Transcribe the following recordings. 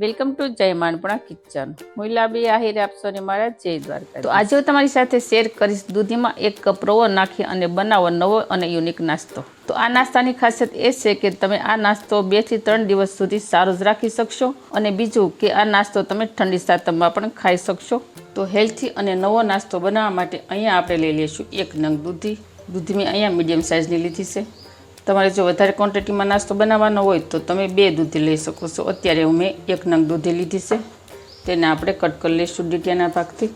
Welcome to જય માનપણા kitchen. હું લાબી આહિર આપશોને મારા જય દ્વારકા. તો આજે હું તમારી સાથે શેર કરીશ દૂધીમાં 1 કપ રવો નાખી અને બનાવો નવો અને યુનિક નાસ્તો. તો આ નાસ્તાની ખાસિયત એ છે કે તમે આ નાસ્તો 2 થી 3 દિવસ સુધી સારો જ રાખી શકશો અને બીજું કે આ નાસ્તો તમે ઠંડી સાતમમાં પણ ખાઈ શકશો. તો હેલ્થી અને નવો નાસ્તો બનાવવા માટે અહીંયા આપણે લઈ લઈશું 1 નંગ દૂધી. દૂધી મેં અહીંયા મીડિયમ સાઇઝની લીધી છે. તમારે જો વધારે ક્વોન્ટિટીમાં નાસ્તો બનાવવાનો હોય તો તમે 2 દૂધી લઈ શકો છો. અત્યારે મેં 1 નંગ દૂધી લીધી છે. તેને આપણે કટ કરી લઈશું ડીટીયાના ભાગથી,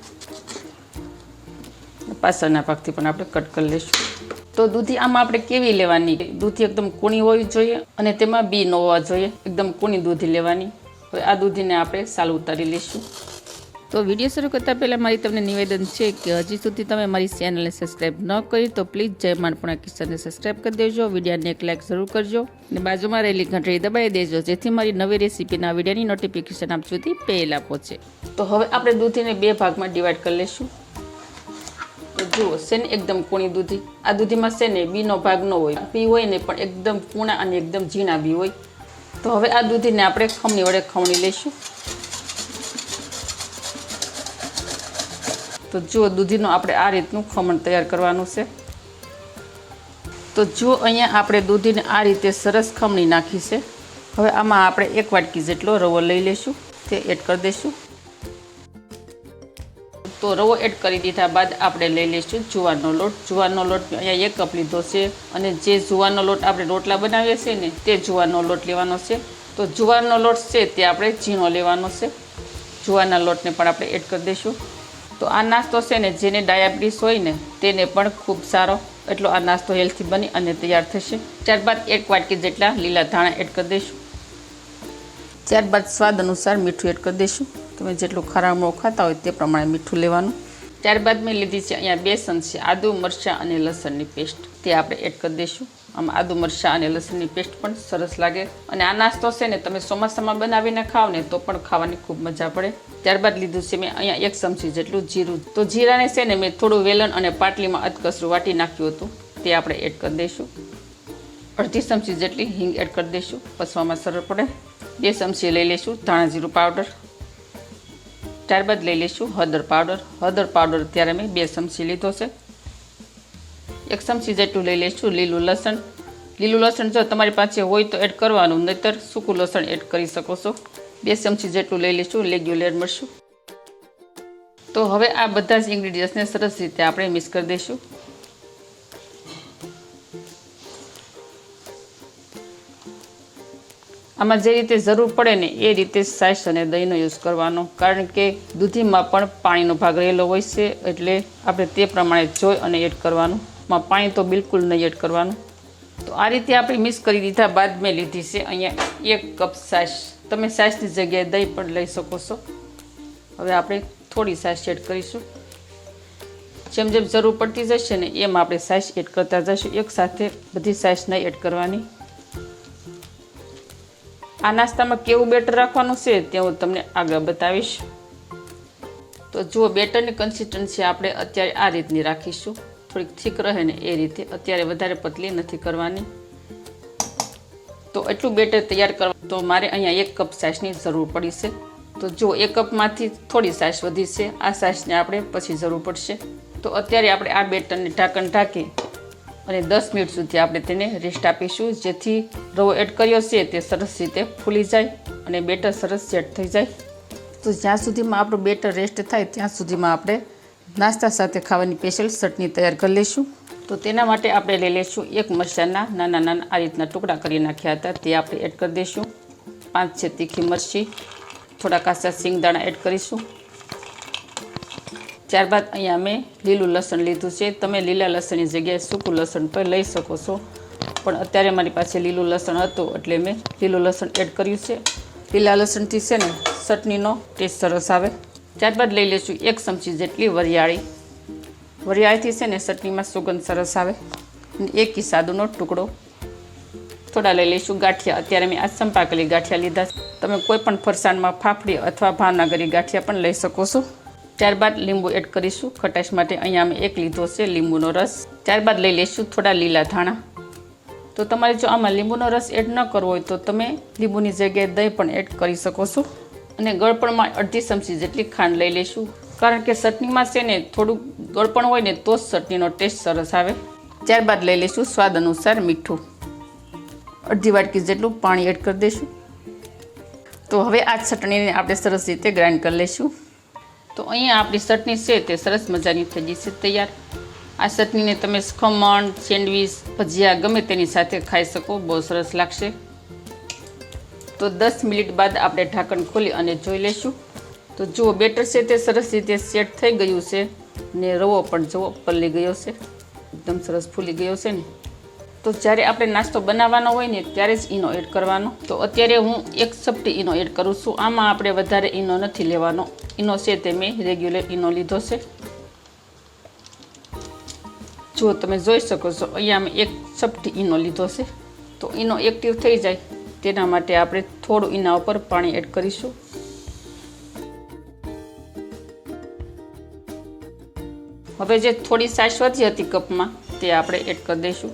પાછળના ભાગથી પણ આપણે કટ કરી લઈશું. તો દૂધી આમાં આપણે કેવી લેવાની? દૂધી એકદમ કૂણી હોવી જોઈએ અને તેમાં બી ન હોવા જોઈએ. એકદમ કૂણી દૂધી લેવાની. હવે આ દૂધીને આપણે સાલ ઉતારી લઈશું. તો વિડીયો શરૂ કરતાં પહેલાં મારી તમને નિવેદન છે કે હજી સુધી તમે મારી ચેનલને સબસ્ક્રાઈબ ન કરી તો પ્લીઝ જય માનપણા કિચનને સબસ્ક્રાઈબ કરી દેજો. વિડીયોને એક લાઇક જરૂર કરજો અને બાજુમાં રહેલી ઘંટડી દબાવી દેજો જેથી મારી નવી રેસીપીના વિડીયોની નોટિફિકેશન આપ સુધી પહેલાં પહોંચે. તો હવે આપણે દૂધીને 2 ભાગમાં ડિવાઈડ કરી લઈશું. તો જુઓ છે ને એકદમ કૂણી દૂધી. આ દૂધીમાં છે ને બીનો ભાગ ન હોય, બી હોય ને પણ એકદમ કૂણા અને એકદમ ઝીણા બી હોય. તો હવે આ દૂધીને આપણે ખમણી વડે ખમણી લઈશું. તો જુઓ દૂધીનું આપણે આ રીતનું ખમણ તૈયાર કરવાનું છે. તો જુઓ અહીંયા આપણે દૂધીને આ રીતે સરસ ખમણી નાખી છે. હવે આમાં આપણે 1 વાટકી જેટલો રવો લઈ લઈશું, તે એડ કરી દઈશું. તો રવો એડ કરી દીધા બાદ આપણે લઈ લઈશું જુવારનો લોટ. જુવારનો લોટ અહીંયા 1 કપ લીધો છે અને જે જુવારનો લોટ આપણે રોટલા બનાવીએ છીએ ને તે જુવારનો લોટ લેવાનો છે. તો જુવારનો લોટ છે તે આપણે ઝીણો લેવાનો છે. જુવારના લોટને પણ આપણે એડ કરી દઈશું. તો આ નાસ્તો છે ને જેને ડાયાબિટીસ હોય ને તેને પણ ખૂબ સારો એટલો આ નાસ્તો હેલ્થી બની અને તૈયાર થશે. ત્યારબાદ 1 વાટકી જેટલા લીલા ધાણા એડ કરી દઈશું. ત્યારબાદ સ્વાદ અનુસાર મીઠું એડ કરી દઈશું. તમે જેટલું ખારામણું ખાતા હોય તે પ્રમાણે મીઠું લેવાનું. ત્યારબાદ મેં લીધી છે અહીંયા 2 ચમચી આદુ મરચાં અને લસણની પેસ્ટ, તે આપણે એડ કરી દઈશું. આમાં આદુ મરચાં અને લસણની પેસ્ટ પણ સરસ લાગે અને આ નાસ્તો છે ને તમે ચોમાસામાં બનાવીને ખાવ ને તો પણ ખાવાની ખૂબ મજા પડે. ત્યારબાદ લીધું છે મેં અહીંયા 1 ચમચી જેટલું જીરું. તો જીરાને છે ને મેં થોડું વેલણ અને પાટલીમાં અધકચરું વાટી નાખ્યું હતું, તે આપણે એડ કરી દઈશું. 1/2 ચમચી જેટલી હિંગ એડ કરી દઈશું, પચવામાં સરળ પડે. 2 ચમચી લઈ લઈશું ધાણા જીરું પાવડર. ત્યારબાદ લઈ લઈશું હળદર પાવડર. હળદર પાવડર અત્યારે મેં 2 ચમચી લીધો છે. 1 ચમચી જેટલું લઈ લઈશું લીલું લસણ. લીલું લસણ જો તમારી પાસે હોય તો એડ કરવાનું, નહીંતર સૂકું લસણ એડ કરી શકો છો. 2 ચમચી જેટલું લઈ લઈશું રેગ્યુલર મરચું. તો હવે આ બધા જ ઇન્ગ્રીડિયન્ટ્સને સરસ રીતે આપણે મિક્સ કરી દઈશું. આમાં જે રીતે જરૂર પડે ને એ રીતે છાશ અને દહીંનો યુઝ કરવાનો, કારણ કે દૂધીમાં પણ પાણીનો ભાગ રહેલો હોય છે એટલે આપણે તે પ્રમાણે જોઈ અને એડ કરવાનું. માં પાણી તો બિલકુલ નહીં એડ કરવાનું. તો આ રીતે આપણે મિક્સ કરી દીધા બાદ મેં લીધી છે અહીંયા 1 કપ છાશ. તમે છાશની જગ્યાએ દહીં પણ લઈ શકો છો. હવે આપણે થોડી છાશ એડ કરીશું. જેમ જેમ જરૂર પડતી જશે ને એમ આપણે છાશ એડ કરતા જઈશું. એકસાથે બધી છાશ નહીં એડ કરવાની. આ નાસ્તામાં કેવું બેટર રાખવાનું છે તે હું તમને આગળ બતાવીશ. તો જુઓ બેટરની કન્સિસ્ટન્સી આપણે અત્યારે આ રીતની રાખીશું, થોડીક થીક રહે ને એ રીતે. અત્યારે વધારે પતલી નથી કરવાની. તો એટલું બેટર તૈયાર કરવા તો મારે અહીંયા 1 કપ છાશની જરૂર પડી છે. તો જો 1 કપમાંથી થોડી છાશ વધી છે, આ છાશને આપણે પછી જરૂર પડશે. તો અત્યારે આપણે આ બેટરને ઢાંકણ ઢાંકી અને 10 મિનિટ સુધી આપણે તેને રેસ્ટ આપીશું, જેથી રવો એડ કર્યો છે તે સરસ રીતે ફૂલી જાય અને બેટર સરસ સેટ થઈ જાય. તો જ્યાં સુધીમાં આપણું બેટર રેસ્ટ થાય ત્યાં સુધીમાં આપણે નાસ્તા સાથે ખાવાની સ્પેશિયલ ચટણી તૈયાર કરી લઈશું. તો તેના માટે આપણે લઈ લઈશું 1 મરચાંના નાના નાના આ રીતના ટુકડા કરી નાખ્યા હતા, તે આપણે એડ કરી દઈશું. 5 છે તીખી મરચી, થોડા કાચા સિંગદાણા એડ કરીશું. ત્યારબાદ અહીંયા મેં લીલું લસણ લીધું છે. તમે લીલા લસણની જગ્યાએ સૂકું લસણ પણ લઈ શકો છો, પણ અત્યારે મારી પાસે લીલું લસણ હતું એટલે મેં લીલું લસણ એડ કર્યું છે. લીલા લસણથી છે ને ચટણીનો ટેસ્ટ સરસ આવે. ત્યારબાદ લઈ લઈશું 1 ચમચી જેટલી વરિયાળી. વરિયાળીથી છે ને ચટણીમાં સુગંધ સરસ આવે. 1 ઇંચ આદુનો ટુકડો. થોડા લઈ લઈશું ગાંઠિયા. અત્યારે મેં આ સંપાકેલી ગાંઠિયા લીધા. તમે કોઈ પણ ફરસાણમાં ફાફડી અથવા ભાવનગરી ગાંઠિયા પણ લઈ શકો છો. ત્યારબાદ લીંબુ એડ કરીશું ખટાશ માટે. અહીંયા અમે 1 લીધો છે લીંબુનો રસ. ત્યારબાદ લઈ લઈશું થોડા લીલા ધાણા. તો તમારે જો આમાં લીંબુનો રસ એડ ન કરવો હોય તો તમે લીંબુની જગ્યાએ દહીં પણ એડ કરી શકો છો. અને ગળપણમાં અડધી ચમચી જેટલી ખાંડ લઈ લઈશું, કારણ કે ચટણીમાં છે ને થોડુંક ગળપણ હોય ને તો જ ચટણીનો ટેસ્ટ સરસ આવે. ત્યારબાદ લઈ લઈશું સ્વાદ અનુસાર મીઠું. અડધી વાટકી જેટલું પાણી એડ કરી દઈશું. તો હવે આ ચટણીને આપણે સરસ રીતે ગ્રાઇન્ડ કરી લઈશું. તો અહીંયા આપણી ચટણી છે તે સરસ મજાની થઈ ગઈ છે તૈયાર. આ ચટણીને તમે ખમણ, સેન્ડવીચ, ભજીયા ગમે તેની સાથે ખાઈ શકો, બહુ સરસ લાગશે. તો 10 મિનિટ બાદ આપણે ઢાંકણ ખોલી અને જોઈ લઈશું. તો જુઓ બેટર છે તે સરસ રીતે સેટ થઈ ગયું છે ને રવો પણ જુઓ પલળી ગયો છે, એકદમ સરસ ફૂલી ગયો છે ને. તો જ્યારે આપણે નાસ્તો બનાવવાનો હોય ને ત્યારે જ ઈનો એડ કરવાનો. તો અત્યારે હું 1 ચપટી ઈનો એડ કરું છું. આમાં આપણે વધારે ઈનો નથી લેવાનો. ઈનો છે તે મેં રેગ્યુલર ઈનો લીધો છે. જો તમે જોઈ શકો છો અહીંયા મેં 1 ચપટી ઈનો લીધો છે. તો ઈનો એક્ટિવ થઈ જાય તેના માટે આપણે થોડું એના ઉપર પાણી એડ કરીશું. હવે જે થોડી છાશ વધી હતી કપમાં તે આપણે એડ કરી દઈશું.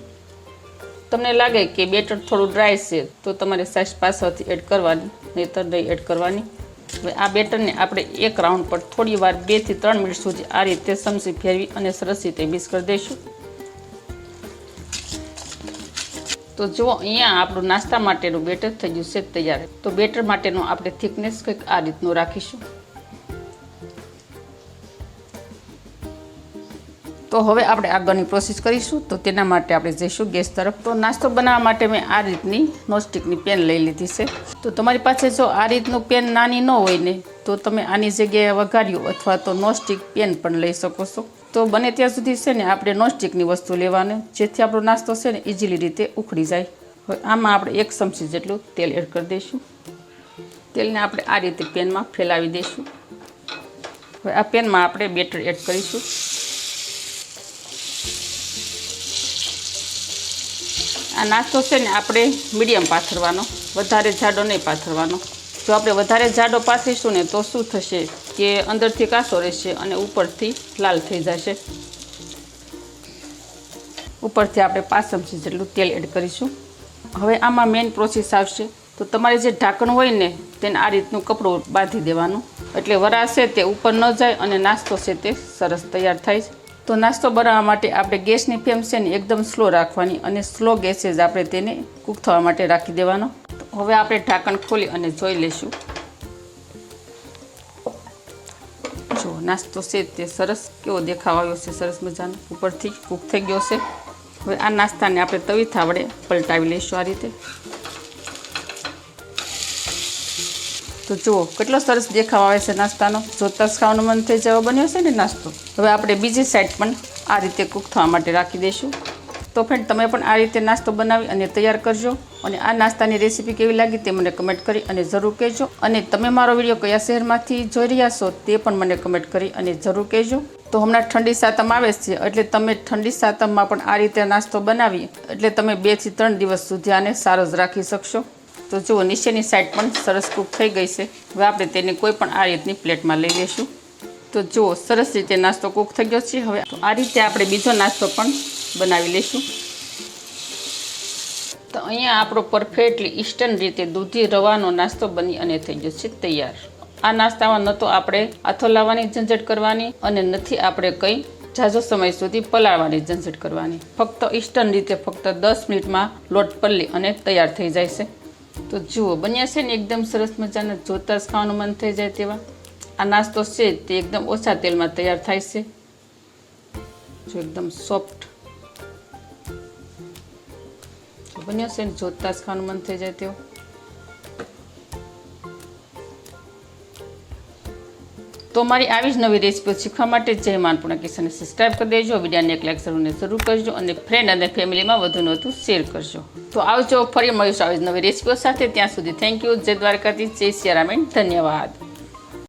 તમને લાગે કે બેટર થોડું ડ્રાય છે તો તમારે છાશ પાછળથી એડ કરવાની, નહીંતર નહીં એડ કરવાની. હવે આ બેટરને આપણે એક રાઉન્ડ પર થોડી વાર 2 થી 3 મિનિટ સુધી આ રીતે ચમચી ફેરવી અને સરસ રીતે મિક્સ કરી દઈશું. તો જુઓ અહીંયા આપણું નાસ્તા માટેનું બેટર થઈ ગયું છે તૈયાર. તો બેટર માટેનું આપણે થિકનેસ કંઈક આ રીતનું રાખીશું. તો હવે આપણે આગળની પ્રોસેસ કરીશું. તો તેના માટે આપણે જઈશું ગેસ તરફ. તો નાસ્તો બનાવવા માટે મેં આ રીતની નોનસ્ટિકની પેન લઈ લીધી છે. તો તમારી પાસે જો આ રીતનું પેન નાની ન હોય ને તો તમે આની જગ્યાએ વઘાર્યું અથવા તો નોનસ્ટિક પેન પણ લઈ શકો છો. તો બને ત્યાં સુધી છે ને આપણે નોનસ્ટિકની વસ્તુ લેવાની, જેથી આપણો નાસ્તો છે ને ઇઝીલી રીતે ઉખડી જાય. હવે આમાં આપણે 1 ચમચી જેટલું તેલ એડ કરી દઈશું. તેલને આપણે આ રીતે પેનમાં ફેલાવી દઈશું. હવે આ પેનમાં આપણે બેટર એડ કરીશું. આ નાસ્તો છે ને આપણે મીડિયમ પાથરવાનો, વધારે જાડો નહીં પાથરવાનો. જો આપણે વધારે જાડો પાથરીશું ને તો શું થશે કે અંદરથી કાચો રહેશે અને ઉપરથી લાલ થઈ જશે. ઉપરથી આપણે 5 ચમચી જેટલું તેલ એડ કરીશું. હવે આમાં મેઇન પ્રોસેસ આવશે. તો તમારે જે ઢાંકણ હોય ને તેને આ રીતનું કપડું બાંધી દેવાનું, એટલે વરાળ છે તે ઉપર ન જાય અને નાસ્તો છે તે સરસ તૈયાર થાય છે. તો નાસ્તો બનાવવા માટે આપણે ગેસની ફ્લેમ છે ને એકદમ સ્લો રાખવાની અને સ્લો ગેસે જ આપણે તેને કૂક થવા માટે રાખી દેવાનો. હવે આપણે ઢાંકણ ખોલી અને જોઈ લઈશું. જો નાસ્તો છે તે સરસ કેવો દેખાવ આવ્યો છે, સરસ મજાનો ઉપરથી કૂક થઈ ગયો છે. હવે આ નાસ્તાને આપણે તવીથા વડે પલટાવી લઈશું આ રીતે. તો જુઓ કેટલો સરસ દેખાવ આવે છે નાસ્તાનો, જોતા જ ખાવાનું મન થઈ જવા બન્યો છે ને નાસ્તો. હવે આપણે બીજી સાઈડ પણ આ રીતે કૂક થવા માટે રાખી દઈશું. તો ફ્રેન્ડ તમે પણ આ રીતે નાસ્તો બનાવી અને તૈયાર કરજો. અને આ નાસ્તાની રેસીપી કેવી લાગી તે મને કમેન્ટ કરી અને જરૂર કહેજો. અને તમે મારો વિડીયો કયા શહેરમાંથી જોઈ રહ્યા છો તે પણ મને કમેન્ટ કરી અને જરૂર કહેજો. તો હમણાં ઠંડી સાતમ આવે છે એટલે તમે ઠંડી સાતમમાં પણ આ રીતે નાસ્તો બનાવી એટલે તમે 2 થી 3 દિવસ સુધી આને સારો જ રાખી શકશો. તો જુઓ નીચેની સાઈડ પણ સરસ કૂક થઈ ગઈ છે. હવે આપણે તેને કોઈ પણ આ રીતની પ્લેટમાં લઈ લઈશું. તો જુઓ સરસ રીતે નાસ્તો કૂક થઈ ગયો છે. હવે તો આ રીતે આપણે બીજો નાસ્તો પણ બનાવી લઈશું. તો અહીંયા આપણો પરફેક્ટલી ઇન્સ્ટન્ટ રીતે દૂધી રવાનો નાસ્તો બની અને થઈ ગયો છે તૈયાર. આ નાસ્તામાં ન તો આપણે આથો લાવવાની ઝંઝટ કરવાની અને નથી આપણે કંઈ ઝાઝો સમય સુધી પલાળવાની ઝંઝટ કરવાની. ફક્ત ઇન્સ્ટન્ટ રીતે ફક્ત 10 મિનિટમાં લોટ પલળી અને તૈયાર થઈ જાય છે. તો જુઓ બન્યા છે ને એકદમ સરસ મજાના, જોતા જ ખાવાનું મન થઈ જાય તેવા. આ નાસ્તો છે તે એકદમ ઓછા તેલમાં તૈયાર થાય છે. જો એકદમ સોફ્ટ બન્યા છે ને, જોતા જ ખાવાનું મન થઈ જાય તેવો. તો મારી આવી જ નવી રેસીપીઓ શીખવા માટે જય માનપૂર્ણા કિચનને સબસ્ક્રાઈબ કરી દેજો. વિડીયોને એક લાઈક જરૂર કરજો અને ફ્રેન્ડ અને ફેમિલીમાં વધુને વધુ શેર કરજો. તો આવજો, ફરી મળીશું આવી જ નવી રેસીપીઓ સાથે. ત્યાં સુધી થેન્ક યુ. જય દ્વારકાધીશ, જય સિયારામ, ધન્યવાદ.